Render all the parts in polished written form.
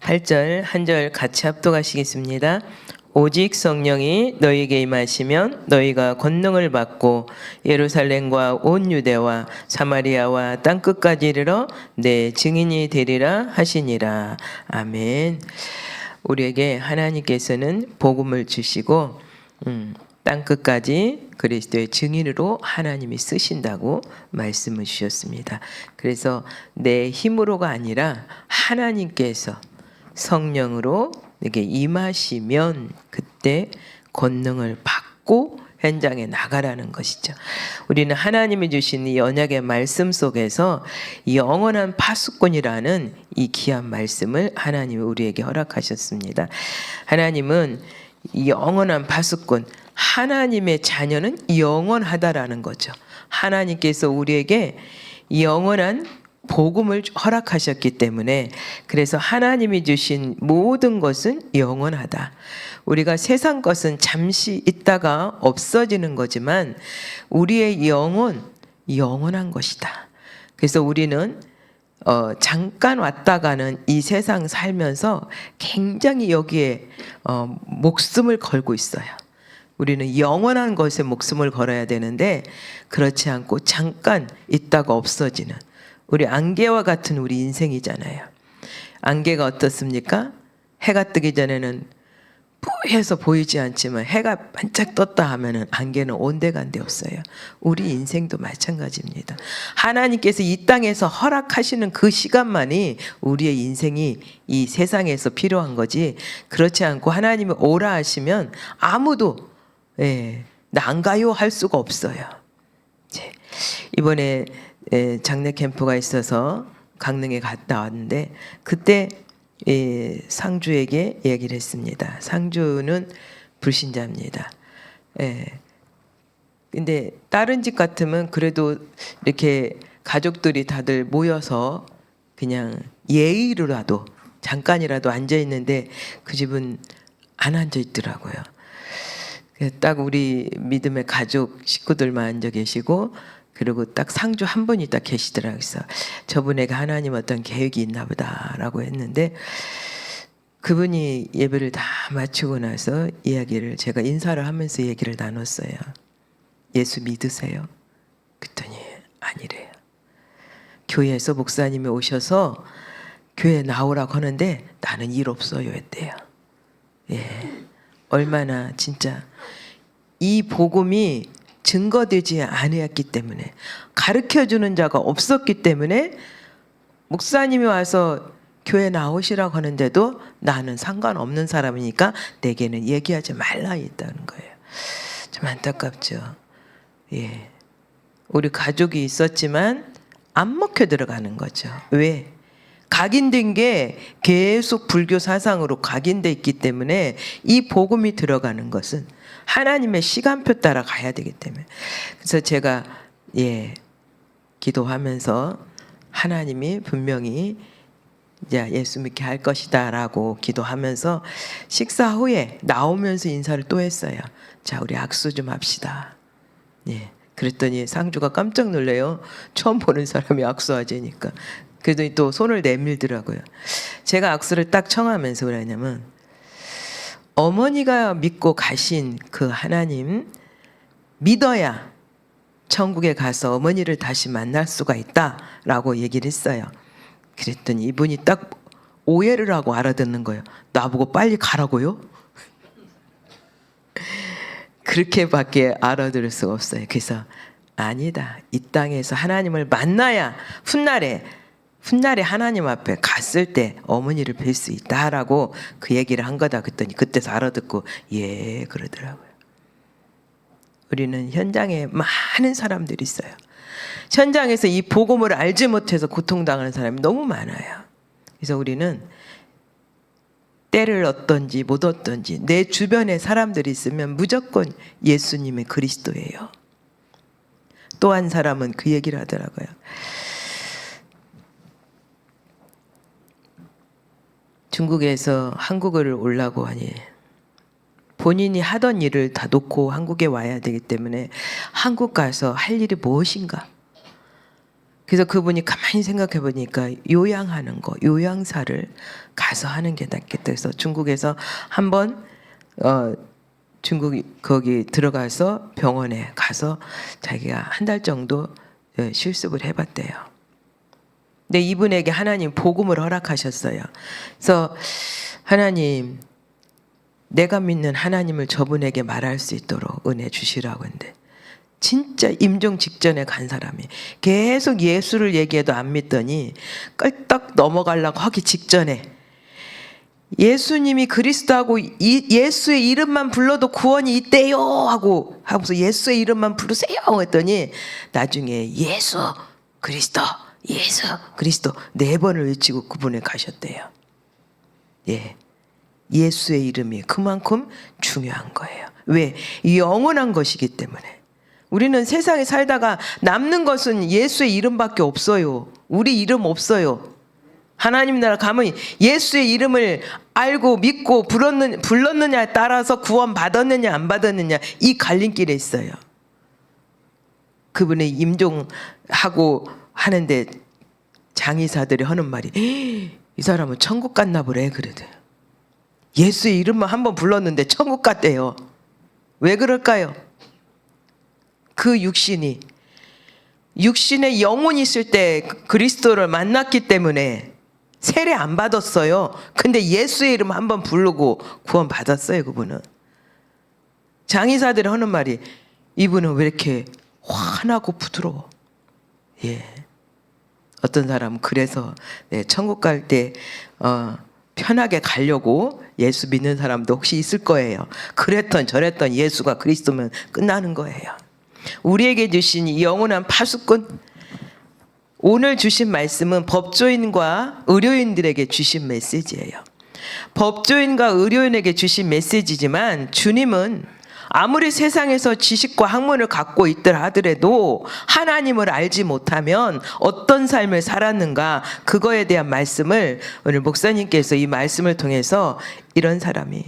8절 한 절 같이 합독하시겠습니다. 오직 성령이 너희에게 임하시면 너희가 권능을 받고 예루살렘과 온 유대와 사마리아와 땅끝까지 이르러 내 증인이 되리라 하시니라. 아멘. 우리에게 하나님께서는 복음을 주시고 땅끝까지 그리스도의 증인으로 하나님이 쓰신다고 말씀을 주셨습니다. 그래서 내 힘으로가 아니라 하나님께서 성령으로 내게 임하시면 그때 권능을 받고 현장에 나가라는 것이죠. 우리는 하나님이 주신 이 언약의 말씀 속에서 영원한 파수꾼이라는 이 귀한 말씀을 하나님이 우리에게 허락하셨습니다. 하나님은 영원한 파수꾼, 하나님의 자녀는 영원하다라는 거죠. 하나님께서 우리에게 영원한 복음을 허락하셨기 때문에, 그래서 하나님이 주신 모든 것은 영원하다. 우리가 세상 것은 잠시 있다가 없어지는 거지만 우리의 영혼, 영원한 것이다. 그래서 우리는 잠깐 왔다가는 이 세상 살면서 굉장히 여기에 목숨을 걸고 있어요. 우리는 영원한 것에 목숨을 걸어야 되는데 그렇지 않고 잠깐 있다가 없어지는 우리 안개와 같은 우리 인생이잖아요. 안개가 어떻습니까? 해가 뜨기 전에는 뿌해서 보이지 않지만 해가 반짝 떴다 하면은 안개는 온데간데 없어요. 우리 인생도 마찬가지입니다. 하나님께서 이 땅에서 허락하시는 그 시간만이 우리의 인생이 이 세상에서 필요한 거지, 그렇지 않고 하나님이 오라 하시면 아무도 나 안 가요 할 수가 없어요. 이번에 장례 캠프가 있어서 강릉에 갔다 왔는데 그때 상주에게 얘기를 했습니다. 상주는 불신자입니다. 근데 다른 집 같으면 그래도 이렇게 가족들이 다들 모여서 그냥 예의로라도 잠깐이라도 앉아 있는데 그 집은 안 앉아 있더라고요. 딱 우리 믿음의 가족 식구들만 앉아 계시고, 그리고 딱 상주 한 분이 딱 계시더라고요. 그래서 저분에게 하나님 어떤 계획이 있나 보다라고 했는데, 그분이 예배를 다 마치고 나서 이야기를, 제가 인사를 하면서 얘기를 나눴어요. 예수 믿으세요? 그랬더니 아니래요. 교회에서 목사님이 오셔서 교회 나오라고 하는데 나는 일 없어요 했대요. 얼마나 진짜 이 복음이 증거되지 않았기 때문에, 가르쳐주는 자가 없었기 때문에 목사님이 와서 교회 나오시라고 하는데도 나는 상관없는 사람이니까 내게는 얘기하지 말라 했다는 거예요. 좀 안타깝죠. 우리 가족이 있었지만 안 먹혀 들어가는 거죠. 왜? 각인된 게 계속 불교 사상으로 각인돼 있기 때문에 이 복음이 들어가는 것은 하나님의 시간표 따라 가야 되기 때문에. 그래서 제가 기도하면서 하나님이 분명히 이제 예수 믿게 할 것이다 라고 기도하면서 식사 후에 나오면서 인사를 또 했어요. 자, 우리 악수 좀 합시다. 그랬더니 상주가 깜짝 놀래요. 처음 보는 사람이 악수하자니까. 그랬더니 또 손을 내밀더라고요. 제가 악수를 딱 청하면서 그러냐면, 어머니가 믿고 가신 그 하나님 믿어야 천국에 가서 어머니를 다시 만날 수가 있다라고 얘기를 했어요. 그랬더니 이분이 딱 오해를 하고 알아듣는 거예요. 나보고 빨리 가라고요? 그렇게밖에 알아들을 수가 없어요. 그래서 아니다. 이 땅에서 하나님을 만나야 훗날에 하나님 앞에 갔을 때 어머니를 뵐 수 있다라고 그 얘기를 한 거다. 그랬더니 그때서 알아듣고 그러더라고요. 우리는 현장에 많은 사람들이 있어요. 현장에서 이 복음을 알지 못해서 고통당하는 사람이 너무 많아요. 그래서 우리는 때를 얻든지 못 얻든지 내 주변에 사람들이 있으면 무조건 예수님의 그리스도예요. 또 한 사람은 그 얘기를 하더라고요. 중국에서 한국을 오려고 하니 본인이 하던 일을 다 놓고 한국에 와야 되기 때문에 한국 가서 할 일이 무엇인가? 그래서 그분이 가만히 생각해 보니까 요양하는 거, 요양사를 가서 하는 게 낫겠다. 그래서 중국에서 한번 중국 거기 들어가서 병원에 가서 자기가 한 달 정도 실습을 해봤대요. 근데 이분에게 하나님 복음을 허락하셨어요. 그래서 하나님, 내가 믿는 하나님을 저분에게 말할 수 있도록 은혜 주시라고 했는데, 진짜 임종 직전에 간 사람이 계속 예수를 얘기해도 안 믿더니 끌떡 넘어가려고 하기 직전에 예수님이 그리스도하고 예수의 이름만 불러도 구원이 있대요 하고서 예수의 이름만 부르세요 했더니 나중에 예수 그리스도 4번을 외치고 그분에 가셨대요. 예, 예수의 이름이 그만큼 중요한 거예요. 왜? 영원한 것이기 때문에. 우리는 세상에 살다가 남는 것은 예수의 이름밖에 없어요. 우리 이름 없어요. 하나님 나라 가면 예수의 이름을 알고 믿고 불렀느냐에 따라서 구원 받았느냐 안 받았느냐 이 갈림길에 있어요. 그분의 임종하고 하는데 장의사들이 하는 말이 이 사람은 천국 갔나 보래 그러대요. 예수의 이름만 한번 불렀는데 천국 갔대요. 왜 그럴까요? 그 육신의 영혼이 있을 때 그리스도를 만났기 때문에 세례 안 받았어요. 근데 예수의 이름 한번 부르고 구원 받았어요. 그분은. 장의사들이 하는 말이 이분은 왜 이렇게 환하고 부드러워. 예. 어떤 사람은 그래서 천국 갈 때 편하게 가려고 예수 믿는 사람도 혹시 있을 거예요. 그랬던 저랬던 예수가 그리스도면 끝나는 거예요. 우리에게 주신 이 영원한 파수꾼, 오늘 주신 말씀은 법조인과 의료인들에게 주신 메시지예요. 법조인과 의료인에게 주신 메시지지만 주님은 아무리 세상에서 지식과 학문을 갖고 있더라 하더라도 하나님을 알지 못하면 어떤 삶을 살았는가, 그거에 대한 말씀을 오늘 목사님께서 이 말씀을 통해서 이런 사람이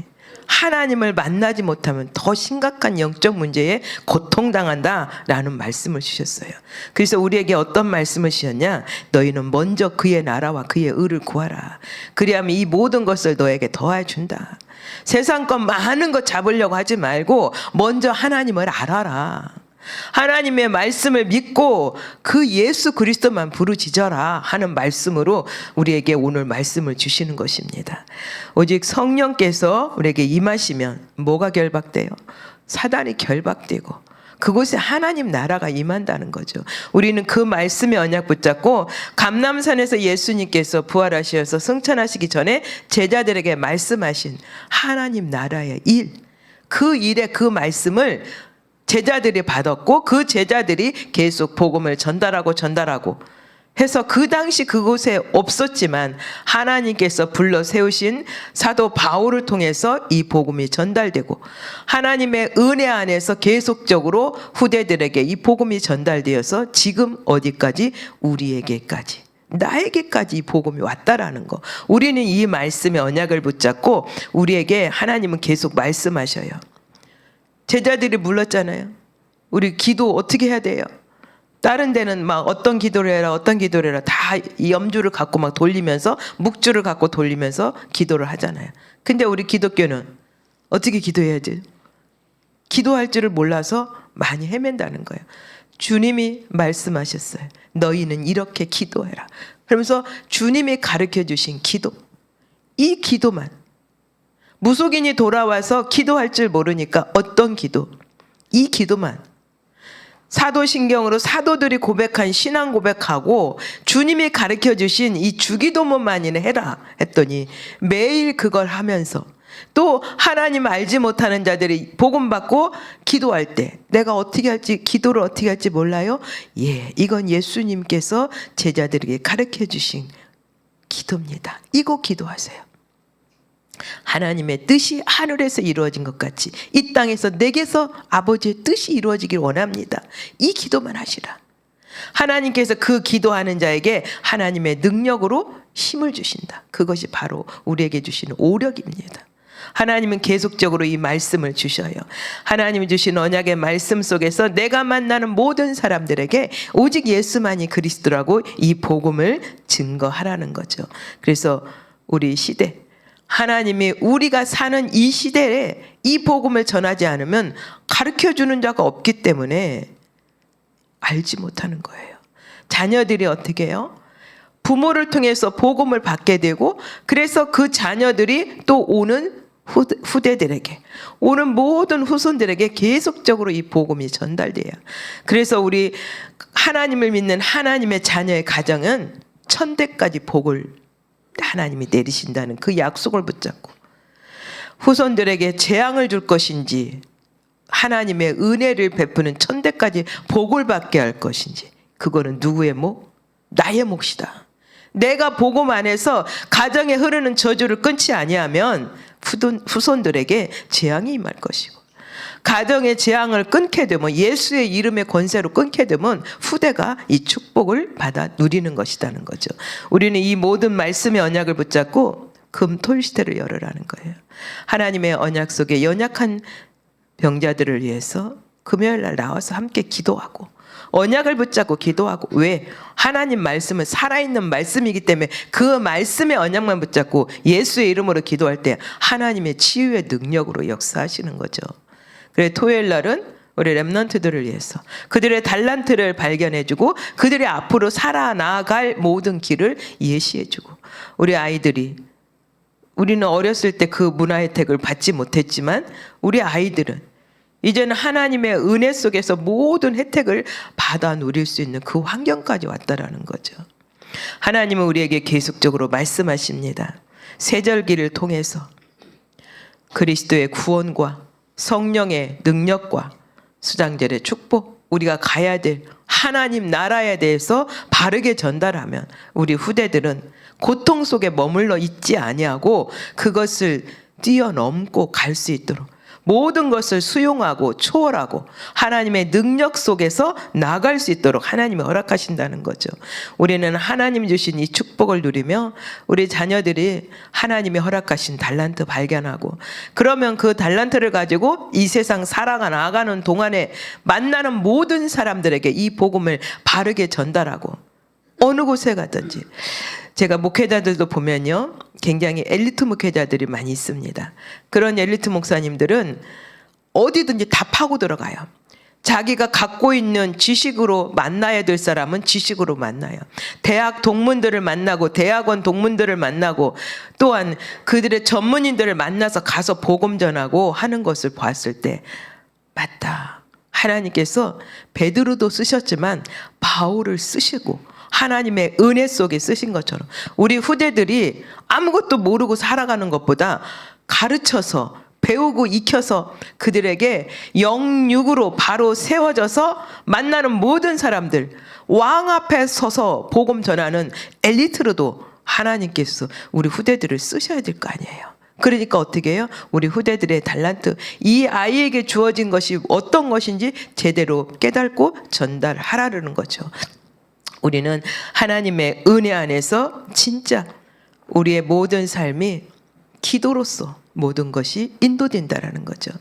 하나님을 만나지 못하면 더 심각한 영적 문제에 고통당한다라는 말씀을 주셨어요. 그래서 우리에게 어떤 말씀을 주셨냐? 너희는 먼저 그의 나라와 그의 의를 구하라. 그리하면 이 모든 것을 너에게 더해 준다. 세상 것 많은 것 잡으려고 하지 말고 먼저 하나님을 알아라. 하나님의 말씀을 믿고 그 예수 그리스도만 부르짖어라 하는 말씀으로 우리에게 오늘 말씀을 주시는 것입니다. 오직 성령께서 우리에게 임하시면 뭐가 결박돼요? 사단이 결박되고 그곳에 하나님 나라가 임한다는 거죠. 우리는 그 말씀의 언약 붙잡고 감람산에서 예수님께서 부활하셔서 승천하시기 전에 제자들에게 말씀하신 하나님 나라의 일, 그 일의 그 말씀을 제자들이 받았고 그 제자들이 계속 복음을 전달하고 해서 그 당시 그곳에 없었지만 하나님께서 불러 세우신 사도 바울을 통해서 이 복음이 전달되고 하나님의 은혜 안에서 계속적으로 후대들에게 이 복음이 전달되어서 지금 어디까지? 우리에게까지, 나에게까지 이 복음이 왔다라는 거. 우리는 이 말씀의 언약을 붙잡고 우리에게 하나님은 계속 말씀하셔요. 제자들이 물렀잖아요. 우리 기도 어떻게 해야 돼요? 다른 데는 막 어떤 기도를 해라 다 이 염주를 갖고 막 돌리면서, 묵주를 갖고 돌리면서 기도를 하잖아요. 근데 우리 기독교는 어떻게 기도해야지? 기도할 줄을 몰라서 많이 헤맨다는 거예요. 주님이 말씀하셨어요. 너희는 이렇게 기도해라. 그러면서 주님이 가르쳐 주신 기도, 이 기도만, 무속인이 돌아와서 기도할 줄 모르니까 어떤 기도, 이 기도만, 사도신경으로 사도들이 고백한 신앙 고백하고 주님이 가르쳐 주신 이 주기도문만이나 해라 했더니 매일 그걸 하면서 또 하나님 알지 못하는 자들이 복음 받고 기도할 때 내가 어떻게 할지, 기도를 어떻게 할지 몰라요? 예, 이건 예수님께서 제자들에게 가르쳐 주신 기도입니다. 이거 기도하세요. 하나님의 뜻이 하늘에서 이루어진 것 같이 이 땅에서 내게서 아버지의 뜻이 이루어지길 원합니다. 이 기도만 하시라. 하나님께서 그 기도하는 자에게 하나님의 능력으로 힘을 주신다. 그것이 바로 우리에게 주시는 오력입니다. 하나님은 계속적으로 이 말씀을 주셔요. 하나님이 주신 언약의 말씀 속에서 내가 만나는 모든 사람들에게 오직 예수만이 그리스도라고 이 복음을 증거하라는 거죠. 그래서 우리 시대, 하나님이 우리가 사는 이 시대에 이 복음을 전하지 않으면 가르쳐주는 자가 없기 때문에 알지 못하는 거예요. 자녀들이 어떻게 해요? 부모를 통해서 복음을 받게 되고, 그래서 그 자녀들이 또 오는 후대들에게, 오는 모든 후손들에게 계속적으로 이 복음이 전달돼요. 그래서 우리 하나님을 믿는 하나님의 자녀의 가정은 천대까지 복을 하나님이 내리신다는 그 약속을 붙잡고, 후손들에게 재앙을 줄 것인지 하나님의 은혜를 베푸는 천대까지 복을 받게 할 것인지, 그거는 누구의 목? 나의 몫이다. 내가 복음 안에서 가정에 흐르는 저주를 끊지 아니하면 후손들에게 재앙이 임할 것이고, 가정의 재앙을 끊게 되면, 예수의 이름의 권세로 끊게 되면 후대가 이 축복을 받아 누리는 것이라는 거죠. 우리는 이 모든 말씀의 언약을 붙잡고 금토일시대를 열으라는 거예요. 하나님의 언약 속에 연약한 병자들을 위해서 금요일 날 나와서 함께 기도하고 언약을 붙잡고 기도하고, 왜? 하나님 말씀은 살아있는 말씀이기 때문에 그 말씀의 언약만 붙잡고 예수의 이름으로 기도할 때 하나님의 치유의 능력으로 역사하시는 거죠. 그래서 토요일 날은 우리 렘넌트들을 위해서 그들의 달란트를 발견해주고 그들의 앞으로 살아나갈 모든 길을 예시해주고, 우리 아이들이, 우리는 어렸을 때 그 문화 혜택을 받지 못했지만 우리 아이들은 이제는 하나님의 은혜 속에서 모든 혜택을 받아 누릴 수 있는 그 환경까지 왔다라는 거죠. 하나님은 우리에게 계속적으로 말씀하십니다. 세절기를 통해서 그리스도의 구원과 성령의 능력과 수장절의 축복, 우리가 가야 될 하나님 나라에 대해서 바르게 전달하면 우리 후대들은 고통 속에 머물러 있지 아니하고 그것을 뛰어넘고 갈 수 있도록 모든 것을 수용하고 초월하고 하나님의 능력 속에서 나갈 수 있도록 하나님이 허락하신다는 거죠. 우리는 하나님 주신 이 축복을 누리며 우리 자녀들이 하나님이 허락하신 달란트 발견하고, 그러면 그 달란트를 가지고 이 세상 살아가 나가는 동안에 만나는 모든 사람들에게 이 복음을 바르게 전달하고, 어느 곳에 가든지. 제가 목회자들도 보면요, 굉장히 엘리트 목회자들이 많이 있습니다. 그런 엘리트 목사님들은 어디든지 다 파고 들어가요. 자기가 갖고 있는 지식으로 만나야 될 사람은 지식으로 만나요. 대학 동문들을 만나고 대학원 동문들을 만나고 또한 그들의 전문인들을 만나서 가서 복음 전하고 하는 것을 봤을 때, 맞다, 하나님께서 베드로도 쓰셨지만 바울을 쓰시고 하나님의 은혜 속에 쓰신 것처럼 우리 후대들이 아무것도 모르고 살아가는 것보다 가르쳐서 배우고 익혀서 그들에게 영육으로 바로 세워져서 만나는 모든 사람들, 왕 앞에 서서 복음 전하는 엘리트로도 하나님께서 우리 후대들을 쓰셔야 될 거 아니에요. 그러니까 어떻게 해요? 우리 후대들의 달란트, 이 아이에게 주어진 것이 어떤 것인지 제대로 깨닫고 전달하라는 거죠. 우리는 하나님의 은혜 안에서 진짜 우리의 모든 삶이 기도로서 모든 것이 인도된다라는 거죠.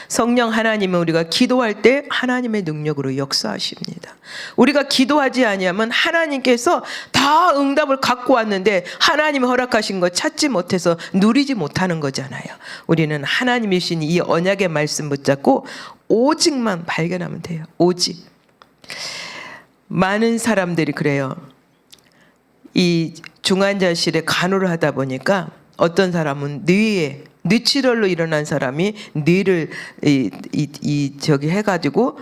성령 하나님은 우리가 기도할 때 하나님의 능력으로 역사하십니다. 우리가 기도하지 아니하면 하나님께서 다 응답을 갖고 왔는데 하나님이 허락하신 거 찾지 못해서 누리지 못하는 거잖아요. 우리는 하나님이신 이 언약의 말씀 붙잡고 오직만 발견하면 돼요. 오직. 많은 사람들이 그래요. 이 중환자실에 간호를 하다 보니까 어떤 사람은 뇌출혈로 일어난 사람이 뇌를 저기 해가지고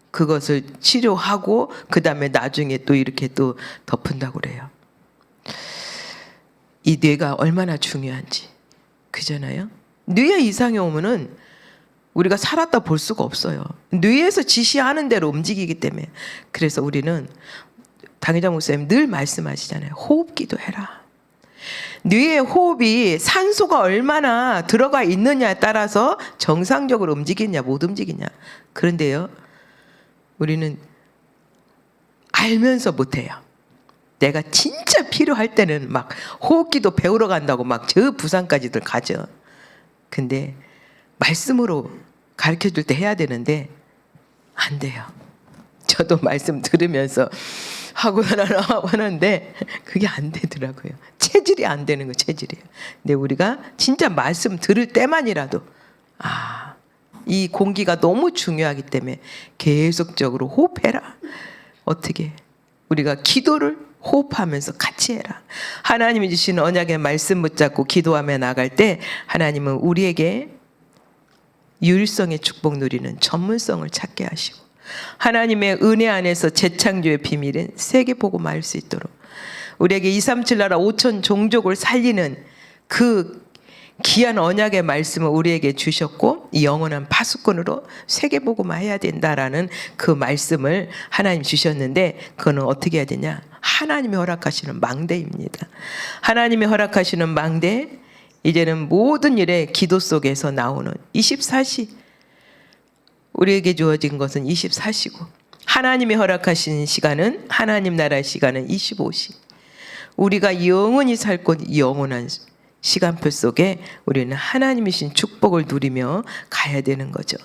그것을 치료하고 그 다음에 나중에 또 이렇게 또 덮은다고 그래요. 이 뇌가 얼마나 중요한지. 그잖아요. 뇌에 이상이 오면은 우리가 살았다 볼 수가 없어요. 뇌에서 지시하는 대로 움직이기 때문에. 그래서 우리는 당회장 목사님 늘 말씀하시잖아요. 호흡기도 해라. 뇌의 호흡이 산소가 얼마나 들어가 있느냐에 따라서 정상적으로 움직이냐 못 움직이냐. 그런데요, 우리는 알면서 못해요. 내가 진짜 필요할 때는 막 호흡기도 배우러 간다고 막 저 부산까지들 가죠. 근데 말씀으로 가르쳐 줄 때 해야 되는데 안 돼요. 저도 말씀 들으면서 하고 하는데 그게 안 되더라고요. 체질이 안 되는 거, 체질이에요. 근데 우리가 진짜 말씀 들을 때만이라도 이 공기가 너무 중요하기 때문에 계속적으로 호흡해라. 어떻게? 우리가 기도를 호흡하면서 같이 해라. 하나님이 주신 언약의 말씀 붙잡고 기도하며 나갈 때 하나님은 우리에게 유일성의 축복 누리는 전문성을 찾게 하시고 하나님의 은혜 안에서 재창조의 비밀인 세계 복음을 알 수 있도록 우리에게 237 나라 5천 종족을 살리는 그 귀한 언약의 말씀을 우리에게 주셨고 이 영원한 파수꾼으로 세계 복음화 해야 된다라는 그 말씀을 하나님 주셨는데 그거는 어떻게 해야 되냐? 하나님이 허락하시는 망대입니다. 하나님이 허락하시는 망대, 이제는 모든 일에 기도 속에서 나오는 24시, 우리에게 주어진 것은 24시고 하나님이 허락하신 시간은 하나님 나라의 시간은 25시. 우리가 영원히 살 곳 영원한 시간표 속에 우리는 하나님이신 축복을 누리며 가야 되는 거죠.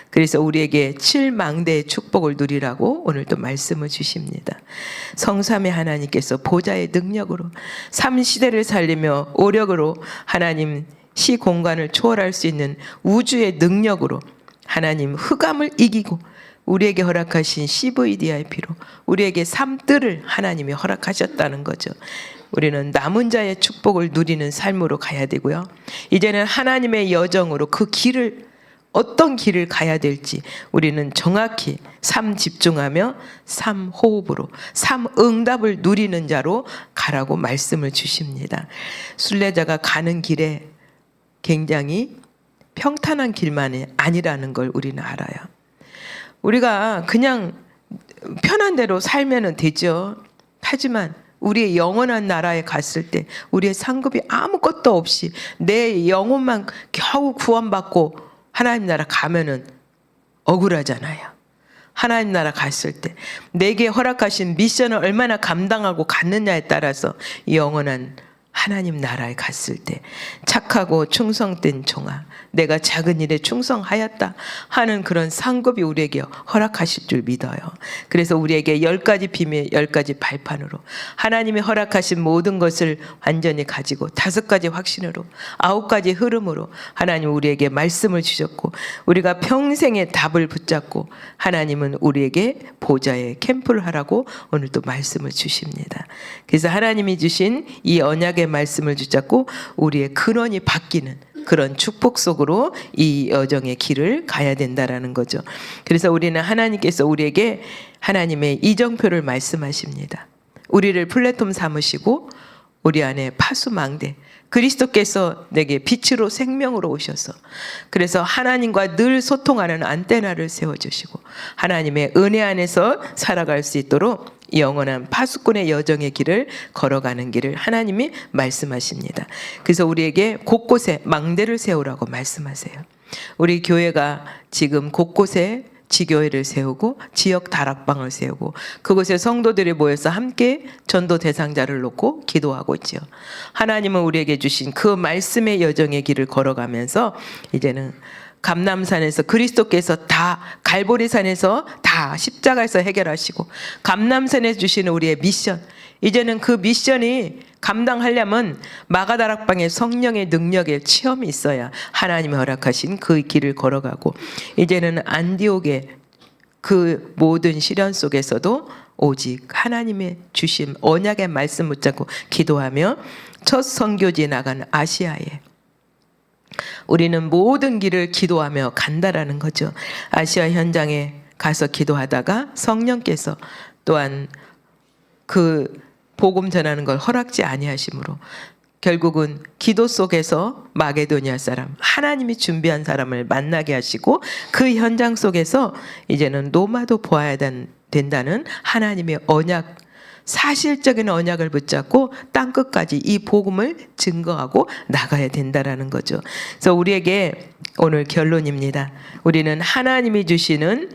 그래서 우리에게 7망대의 축복을 누리라고 오늘 또 말씀을 주십니다. 성삼의 하나님께서 보좌의 능력으로 3시대를 살리며 오력으로 하나님 시공간을 초월할 수 있는 우주의 능력으로 하나님 흑암을 이기고 우리에게 허락하신 CVDIP로 우리에게 삶들을 하나님이 허락하셨다는 거죠. 우리는 남은 자의 축복을 누리는 삶으로 가야 되고요. 이제는 하나님의 여정으로 그 길을 어떤 길을 가야 될지 우리는 정확히 삶 집중하며 삶 호흡으로 삶 응답을 누리는 자로 가라고 말씀을 주십니다. 순례자가 가는 길에 굉장히 평탄한 길만이 아니라는 걸 우리는 알아요. 우리가 그냥 편한 대로 살면 되죠. 하지만 우리의 영원한 나라에 갔을 때 우리의 상급이 아무것도 없이 내 영혼만 겨우 구원받고 하나님 나라 가면은 억울하잖아요. 하나님 나라 갔을 때 내게 허락하신 미션을 얼마나 감당하고 갔느냐에 따라서 영원한 하나님 나라에 갔을 때 착하고 충성된 종아 내가 작은 일에 충성하였다 하는 그런 상급이 우리에게 허락하실 줄 믿어요. 그래서 우리에게 10가지 비밀 10가지 발판으로 하나님이 허락하신 모든 것을 완전히 가지고 5가지 확신으로 9가지 흐름으로 하나님 우리에게 말씀을 주셨고 우리가 평생의 답을 붙잡고 하나님은 우리에게 보좌에 캠프를 하라고 오늘 또 말씀을 주십니다. 그래서 하나님이 주신 이 언약의 말씀을 붙잡고 우리의 근원이 바뀌는 그런 축복 속으로 이 여정의 길을 가야 된다라는 거죠. 그래서 우리는 하나님께서 우리에게 하나님의 이정표를 말씀하십니다. 우리를 플랫폼 삼으시고 우리 안에 파수망대 그리스도께서 내게 빛으로 생명으로 오셔서 그래서 하나님과 늘 소통하는 안테나를 세워주시고 하나님의 은혜 안에서 살아갈 수 있도록 영원한 파수꾼의 여정의 길을 걸어가는 길을 하나님이 말씀하십니다. 그래서 우리에게 곳곳에 망대를 세우라고 말씀하세요. 우리 교회가 지금 곳곳에 지교회를 세우고 지역 다락방을 세우고 그곳에 성도들이 모여서 함께 전도 대상자를 놓고 기도하고 있죠. 하나님은 우리에게 주신 그 말씀의 여정의 길을 걸어가면서 이제는 감람산에서 그리스도께서 다 갈보리산에서 다 십자가에서 해결하시고 감람산에 주시는 우리의 미션 이제는 그 미션이 감당하려면 마가다락방의 성령의 능력의 체험이 있어야 하나님이 허락하신 그 길을 걸어가고 이제는 안디옥의 그 모든 시련 속에서도 오직 하나님의 주심 언약의 말씀 붙잡고 기도하며 첫 선교지에 나간 아시아에 우리는 모든 길을 기도하며 간다라는 거죠. 아시아 현장에 가서 기도하다가 성령께서 또한 그 복음 전하는 걸 허락지 아니하심으로 결국은 기도 속에서 마게도니아 사람 하나님이 준비한 사람을 만나게 하시고 그 현장 속에서 이제는 노마도 보아야 된다는 하나님의 언약 사실적인 언약을 붙잡고 땅끝까지 이 복음을 증거하고 나가야 된다라는 거죠. 그래서 우리에게 오늘 결론입니다. 우리는 하나님이 주시는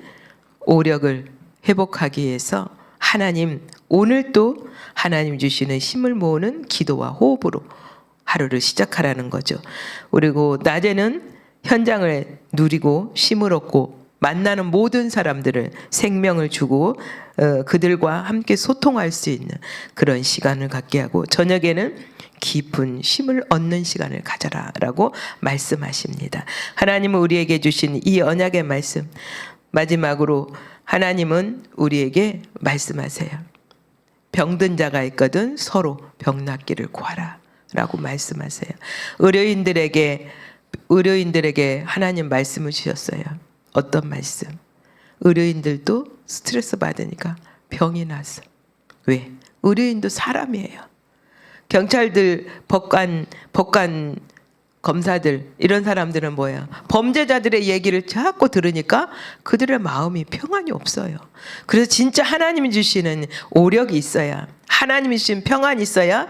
오력을 회복하기 위해서 하나님 오늘도 하나님 주시는 힘을 모으는 기도와 호흡으로 하루를 시작하라는 거죠. 그리고 낮에는 현장을 누리고 쉼을 얻고 만나는 모든 사람들을 생명을 주고 그들과 함께 소통할 수 있는 그런 시간을 갖게 하고, 저녁에는 깊은 쉼을 얻는 시간을 가져라라고 말씀하십니다. 하나님은 우리에게 주신 이 언약의 말씀, 마지막으로 하나님은 우리에게 말씀하세요. 병든 자가 있거든 서로 병 낫기를 구하라 라고 말씀하세요. 의료인들에게 하나님 말씀을 주셨어요. 어떤 말씀? 의료인들도 스트레스 받으니까 병이 났어. 왜? 의료인도 사람이에요. 경찰들, 법관 검사들, 이런 사람들은 뭐야? 범죄자들의 얘기를 자꾸 들으니까 그들의 마음이 평안이 없어요. 그래서 진짜 하나님이 주시는 오력이 있어야, 하나님이 주신 평안이 있어야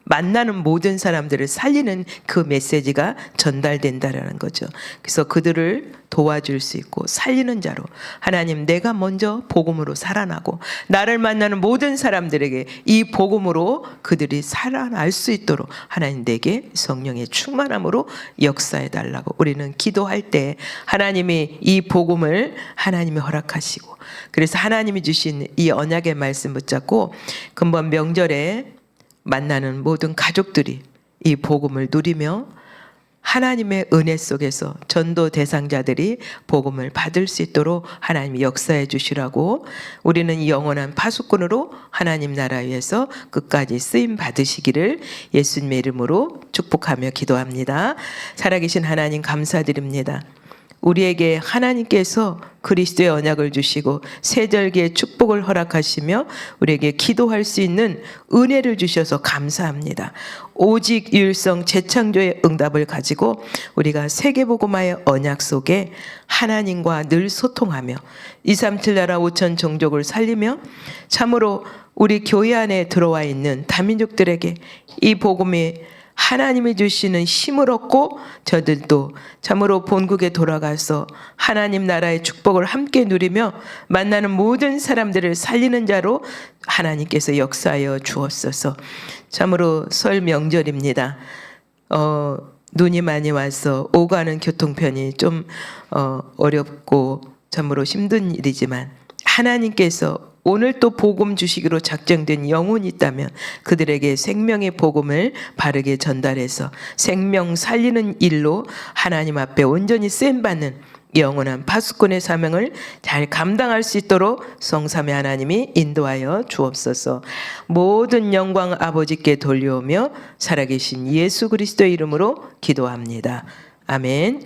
만나는 모든 사람들을 살리는 그 메시지가 전달된다라는 거죠. 그래서 그들을 도와줄 수 있고 살리는 자로, 하나님, 내가 먼저 복음으로 살아나고 나를 만나는 모든 사람들에게 이 복음으로 그들이 살아날 수 있도록 하나님 내게 성령의 충만함으로 역사해 달라고 우리는 기도할 때 하나님이 이 복음을 하나님이 허락하시고, 그래서 하나님이 주신 이 언약의 말씀 붙잡고 금번 명절에 만나는 모든 가족들이 이 복음을 누리며 하나님의 은혜 속에서 전도 대상자들이 복음을 받을 수 있도록 하나님이 역사해 주시라고, 우리는 영원한 파수꾼으로 하나님 나라 위에서 끝까지 쓰임 받으시기를 예수님의 이름으로 축복하며 기도합니다. 살아계신 하나님 감사드립니다. 우리에게 하나님께서 그리스도의 언약을 주시고 세절기의 축복을 허락하시며 우리에게 기도할 수 있는 은혜를 주셔서 감사합니다. 오직 유일성 재창조의 응답을 가지고 우리가 세계복음화의 언약 속에 하나님과 늘 소통하며 237 나라 5천 종족을 살리며 참으로 우리 교회 안에 들어와 있는 다민족들에게 이 복음이 하나님이 주시는 힘을 얻고 저들도 참으로 본국에 돌아가서 하나님 나라의 축복을 함께 누리며 만나는 모든 사람들을 살리는 자로 하나님께서 역사하여 주옵소서. 참으로 설 명절입니다. 눈이 많이 와서 오가는 교통편이 좀 어렵고 참으로 힘든 일이지만 하나님께서 오늘 또 복음 주시기로 작정된 영혼이 있다면 그들에게 생명의 복음을 바르게 전달해서 생명 살리는 일로 하나님 앞에 온전히 쓰임받는 영원한 파수꾼의 사명을 잘 감당할 수 있도록 성삼위 하나님이 인도하여 주옵소서. 모든 영광 아버지께 돌려오며 살아계신 예수 그리스도의 이름으로 기도합니다. 아멘.